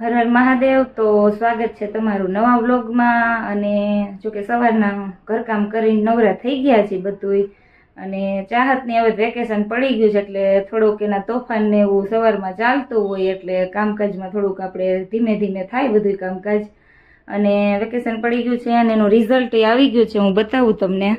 હર હર મહાદેવ। તો સ્વાગત છે તમારું નવા વ્લોગમાં। અને જોકે સવારના ઘરકામ કરીને નવરા થઈ ગયા છે બધુંય, અને ચાહતની હવે વેકેશન પડી ગયું છે એટલે થોડુંક એના તોફાન ને એવું સવારમાં ચાલતું હોય, એટલે કામકાજમાં થોડુંક આપણે ધીમે ધીમે થાય બધું કામકાજ। અને વેકેશન પડી ગયું છે અને એનું રિઝલ્ટ આવી ગયું છે, હું બતાવું તમને।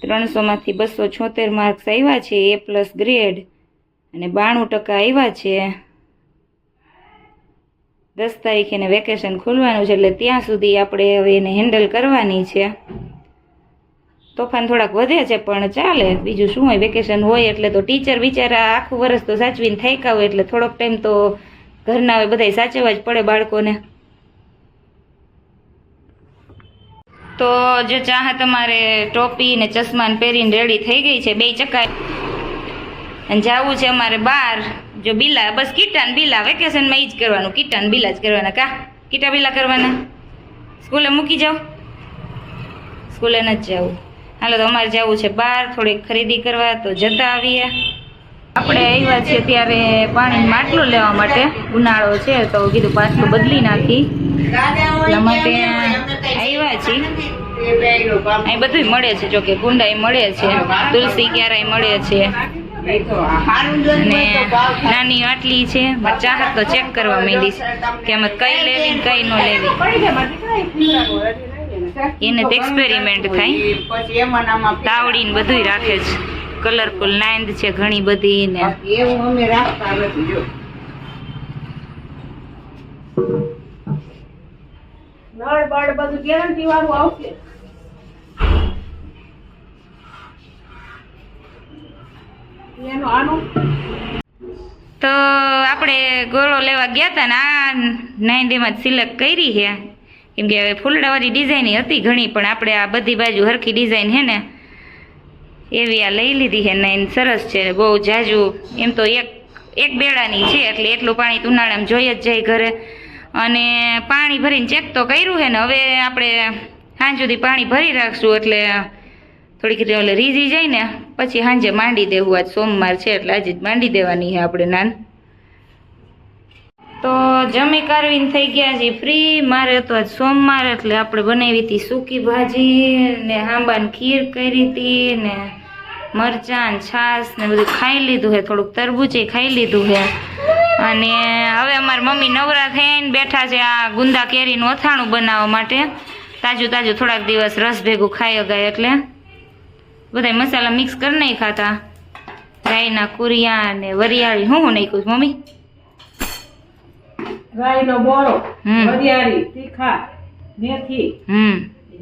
ત્રણસોમાંથી 276 માર્ક્સ આવ્યા છે, A+ ગ્રેડ, અને 92% આવ્યા છે। 10 તારીખે એને વેકેશન ખોલવાનું છે એટલે ત્યાં સુધી આપણે હવે એને હેન્ડલ કરવાની છે। તોફાન થોડાક વધે છે પણ ચાલે, બીજું શું હોય, વેકેશન હોય એટલે તો ટીચર બિચારા આખું વર્ષ તો સાચવીને થાક્યા હોય એટલે થોડોક ટાઈમ તો ઘરના હવે બધાય સાચવવા જ પડે બાળકોને। તો જો ચાહત તમારે ટોપી ને ચશ્મા પહેરીને રેડી થઈ ગઈ છે, 2 ચક્કા, અને જવું છે અમારે બહાર। જો બિલા, બસ કીટા ને બિલા, વેકેશનમાં ઈ જ કરવાનું, કીટા ને બિલા જ કરવાના। કા કીટા બિલા કરવાના? સ્કૂલે મૂકી જાઓ? સ્કૂલે નથી જવું, હાલો તો અમારે જવું છે બહાર થોડીક ખરીદી કરવા, તો જતા આવીએ। આપણે આવ્યા છીએ ત્યારે પાણી માટલું લેવા માટે, ઉનાળો છે તો કીધું પાછું બદલી નાખી એટલા માટે આવ્યા છીએ। અહીં બધું મળે છે, જોકે ગુંડાઈ મળે છે, તુલસી ક્યારાય મળે છે, અને નાની આટલી છે। ચાહત તો ચેક કરવા માંડી છે કે આમાં કઈ લેવી ને કઈ ન લેવી, એને તો એક્સપેરિમેન્ટ થાય। તાવડી ને બધું રાખે છે, કલરફુલ નાંદ છે ઘણી બધી ને એવું અમે રાખતા નથી। જો નળ બળ બધું ગેરંટી વાળું આવશે। તો આપણે ગોળો લેવા ગયા હતા ને આ નાંદીમાં સિલેક્ટ કરી છે, કેમ કે ફૂલડાવાળી ડિઝાઇન હતી ઘણી, પણ આપણે આ બધી બાજુ હરખી ડિઝાઇન છે ને એવી આ લઈ લીધી છે। નાઈન સરસ છે, બહુ જાજુ, એમ તો એક બેડાની છે એટલે એટલું પાણી તો ઉનાળામાં જોઈ જ જાય ઘરે। અને પાણી ભરીને ચેક તો કર્યું છે ને, હવે આપણે સાંજ સુધી પાણી ભરી રાખશું એટલે થોડીક ઓલે રીઝી જાય ને પછી સાંજે માંડી દેવું। આજ સોમવાર છે એટલે આજે જ માંડી દેવાની છે આપણે નાન। તો જમી કારવીને થઈ ગયા છે ફ્રી। મારે તો આજ સોમવાર એટલે આપણે બનાવી હતી સૂકી ભાજી ને હાંબાની ખીર કરી હતી ને મરચાં ને છાશ ને બધું ખાઈ લીધું છે, થોડુંક તરબૂચે ખાઈ લીધું છે। અને હવે અમારી મમ્મી નવરા થઈને બેઠા છે આ ગુંદા કેરીનું અથાણું બનાવવા માટે, તાજું તાજું થોડાક દિવસ રસ ભેગું ખાઈ ગયા એટલે બધા મસાલા મિક્સ કરી નહીં ખાતા। રાઈના કુરિયા ને વરિયાળી, હું નાખ્યું મમ્મી? રાઈનો બોરો, વરિયાળી, તીખા, મેથી,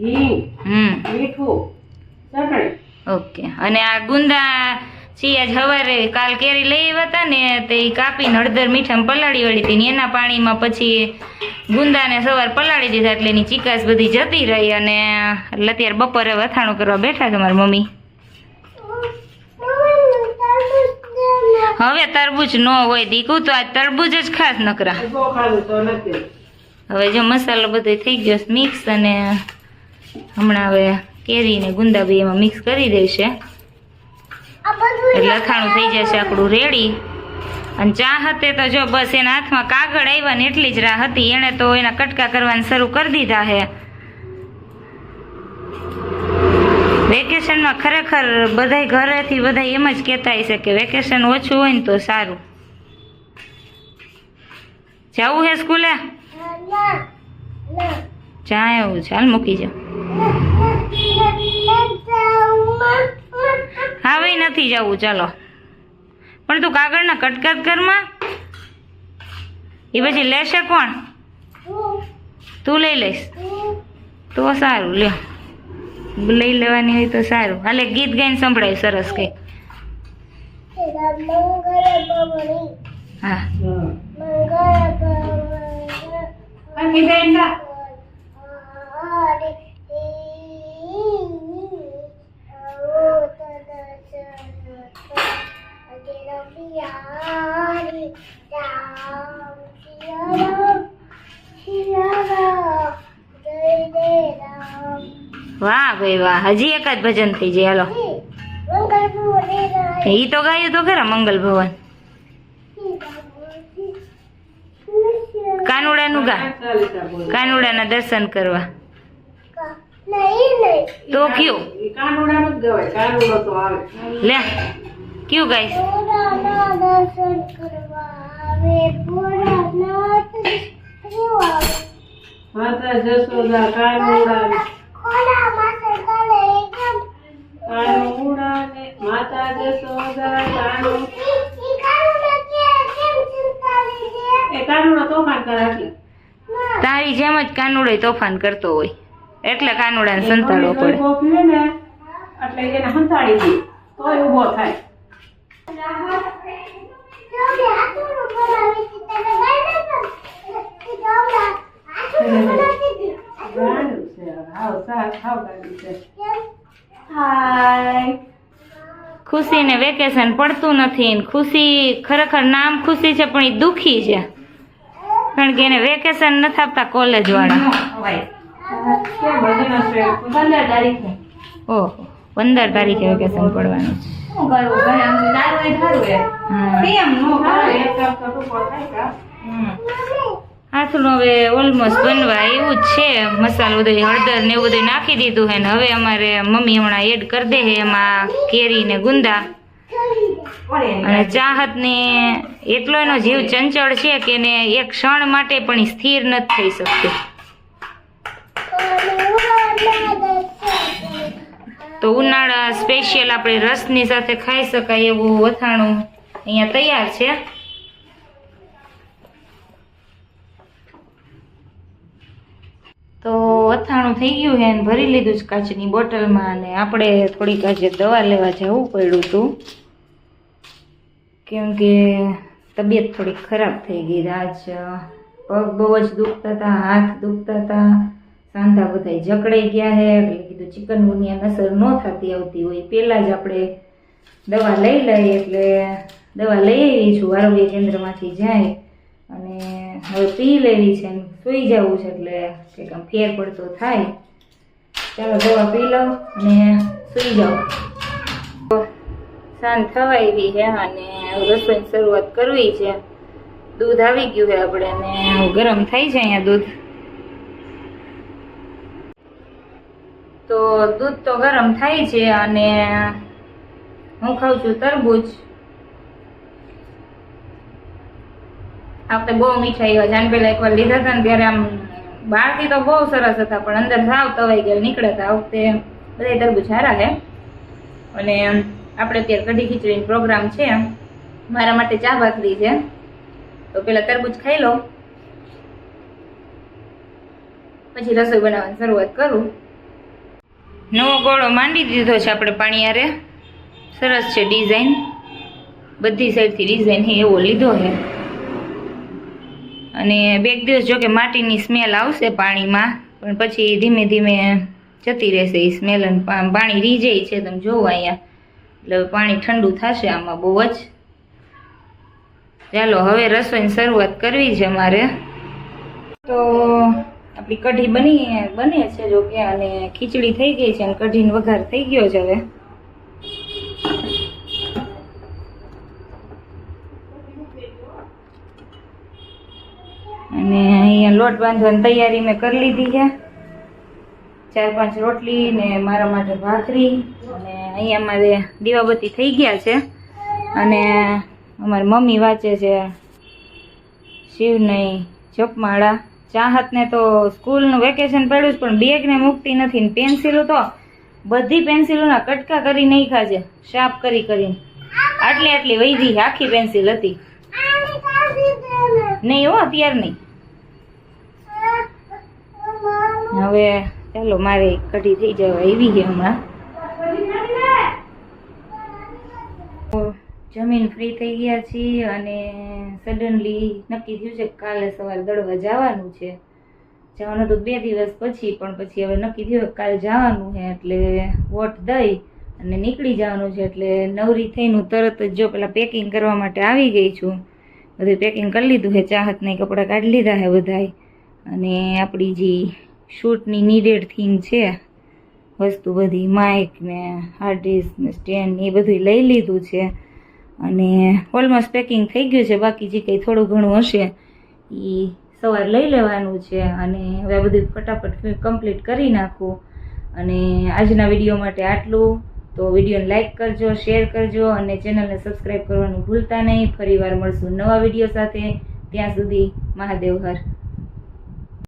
હિંગ, મીઠું, ચટણી। ઓકે। અને આ ગુંદા છીએ આજ સવારે કાલ કેરી લઈ આવ્યા હતા ને તે કાપીને હળદર મીઠામાં પલાળી વળી હતી ને એના પાણીમાં પછી ગુંદાને સવાર પલાળી દીધા એટલે એની ચીકાશ બધી જતી રહી। અને એટલે અત્યારે બપોરે અથાણું કરવા બેઠા છે મારી મમ્મી। હવે તરબૂચ ન હોય દીકું તો આ તરબૂચ જ ખાસ નકરા। હવે જો મસાલો બધો થઈ ગયો મિક્સ, અને હમણાં હવે કેરી ને ગુંદા બી એમાં મિક્સ કરી દેશે એટલે અથાણું થઈ જશે આપણું રેડી। અને ચાહતે તો જો બસ એના હાથમાં કાગળ આવ્યા ને એટલી જ રાહ હતી, એણે તો એના કટકા કરવાનું શરૂ કરી દીધા છે। વેકેશનમાં ખરેખર બધાય ઘરેથી બધા એમ જ કહેતા હશે કે વેકેશન ઓછું હોય ને તો સારું। જવું હે સ્કૂલે? જાય એવું છે, હાલ મૂકી જાઓ। હવે નથી જવું, ચાલો। પણ તું કાગળના કટકા કરમાં, એ પછી લેશે કોણ? તું લઈ લઈશ તો સારું, લ્યો લઈ લેવાની હોય તો સારું। હાલે ગીત ગાઈને સંભળાય સરસ કઈ। હા વાહ ભાઈ વાહ, હજી એકાદ ભજન થઈ જાય. હાલો, ઈ તો ગાયું તો ખરા મંગલ ભવન. કાનુડાનું ગા, કાનુડાના દર્શન કરવા. તો કયું કાનુડાનું જ ગવાય, કાનુડો તો આવે. લે કયું ગાઈશ? માતા જશોદા કાનુડા કાનુડાને માતા જશોદા એ કાનુડો તોફાન કરે એટલે તારી જેમ જ કાનુડો તોફાન કરતો હોય એટલે કાનુડાને સંતાડવો પડે. પીવે ને એટલે એને સંતાડી દે તોય ઊભો થાય. ખુશીને વેકેશન પડતું નથી. ખુશી ખરેખર નામ ખુશી છે પણ એ દુખી છે કારણ કે એને વેકેશન નથી આપતા કોલેજ વાળા. ઓહો 15 તારીખે વેકેશન પડવાનું છે. હાથનું હવે ઓલમોસ્ટ બનવા એવું જ છે. મસાલો બધું હળદર ને એવું બધું નાખી દીધું છે ને હવે અમારે મમ્મી હમણાં એડ કરી દે છે એમાં કેરી ને ગુંદા. અને ચાહત ને એટલો એનો જીવ ચંચળ છે કે એને એક ક્ષણ માટે પણ સ્થિર નથી થઈ શકતી. તો ઉનાળા સ્પેશિયલ આપણે રસની સાથે ખાઈ શકાય એવું અથાણું અહીંયા તૈયાર છે. તો અથાણું થઈ ગયું છે ને ભરી લીધું છે કાચની બોટલમાં. અને આપણે થોડીક આજે દવા લેવા જવું પડ્યું હતું કેમ કે તબિયત થોડી ખરાબ થઈ ગઈ. આજ પગ બહુ જ દુખતા હતા, હાથ દુખતા હતા, સાંધા બધા જકડાઈ ગયા છે એટલે કીધું ચિકનગુનિયા અસર ન થતી આવતી હોય પહેલાં જ આપણે દવા લઈ લઈએ. એટલે દવા લઈ આવી છું આરોગ્ય કેન્દ્રમાંથી જાય અને હવે પી લેવી છે ને સૂઈ જવું છે એટલે કંઈક આમ ફેર પડતો થાય. ચાલો દવા પી લઉં અને સૂઈ જાઉં. સાંજ થવા આવી છે અને રસોઈની શરૂઆત કરવી છે. દૂધ આવી ગયું છે આપણે અને ગરમ થઈ છે અહીંયા દૂધ. તો દૂધ તો ગરમ થાય છે અને હું ખાઉં છું તરબૂચ. આ વખતે બહુ મીઠાઈ હોય. જાન પેલા એકવાર લીધા હતા ને ત્યારે આમ બહારથી તો બહુ સરસ હતા પણ અંદર સાવ તવાઈ ગયેલા નીકળ્યા. આ વખતે બધા તરબૂચ સારા છે. અને આપણે અત્યારે કઢી ખીચડીનો પ્રોગ્રામ છે. મારા માટે ચા ભાખરી છે તો પેલા તરબૂચ ખાઈ લો પછી રસોઈ બનાવવાની શરૂઆત કરું. નવો ગોળો માંડી દીધો છે આપણે પાણી હારે. સરસ છે ડિઝાઇન, બધી સાઈડથી ડિઝાઇન છે એવો લીધો છે. અને બે દિવસ જો કે માટીની સ્મેલ આવશે પાણીમાં પણ પછી ધીમે ધીમે જતી રહેશે એ સ્મેલ. અને પાણી રીજાય છે તમે જોવો અહીંયા એટલે પાણી ઠંડુ થશે આમાં બહુ જ. ચાલો હવે રસોઈની શરૂઆત કરવી છે મારે. તો આપણી કઢી બને છે જો કે અને ખીચડી થઈ ગઈ છે અને કઢીનો વઘાર થઈ ગયો છે હવે. અને અહીંયા લોટ બાંધવાની તૈયારી મેં કરી લીધી છે. 4-5 રોટલી ને મારા માટે ભાખરી. અને અહીંયા મારે દીવાબત્તી થઈ ગયા છે અને અમારી મમ્મી વાંચે છે શિવની જપમાળા. ચાહતને તો સ્કૂલનું વેકેશન પડ્યું પણ બેગને મૂકતી નથી ને પેન્સિલો તો બધી પેન્સિલોના કટકા કરી નાખ્યા છે શાર્પ કરીને. આટલી વૈધી આખી પેન્સિલ હતી નહીં હો અત્યાર નહીં. હવે ચાલો મારે કઢી થઈ જવા આવી છે હમણાં. જમીન ફ્રી થઈ ગયા છીએ અને સડનલી નક્કી થયું છે કાલે સવારે દળવા જવાનું છે. જવાનું તો 2 દિવસ પછી પણ પછી હવે નક્કી થયું કાલે જવાનું છે એટલે વોટ દઈ અને નીકળી જવાનું છે. એટલે નવરી થઈને તરત જ જો પેલા પેકિંગ કરવા માટે આવી ગઈ છું. બધું પેકિંગ કરી લીધું છે. ચાહતના કપડાં કાઢી લીધા છે બધાય અને આપણી જે શૂટની નીડેડ થિંગ છે વસ્તુ બધી માઇક ને હાર્ડ ડિસ્ક ને સ્ટેન્ડ એ બધું લઈ લીધું છે અને ઓલમોસ્ટ પેકિંગ થઈ ગયું છે. બાકી જે કંઈ થોડું ઘણું હશે એ સવારે લઈ લેવાનું છે અને હવે આ બધું ફટાફટ કમ્પ્લીટ કરી નાખું. અને આજના વિડીયો માટે આટલું. તો વિડીયોને લાઇક કરજો, શેર કરજો અને ચેનલને સબસ્ક્રાઈબ કરવાનું ભૂલતા નહીં. ફરીવાર મળશું નવા વિડીયો સાથે. ત્યાં સુધી મહાદેવ હર.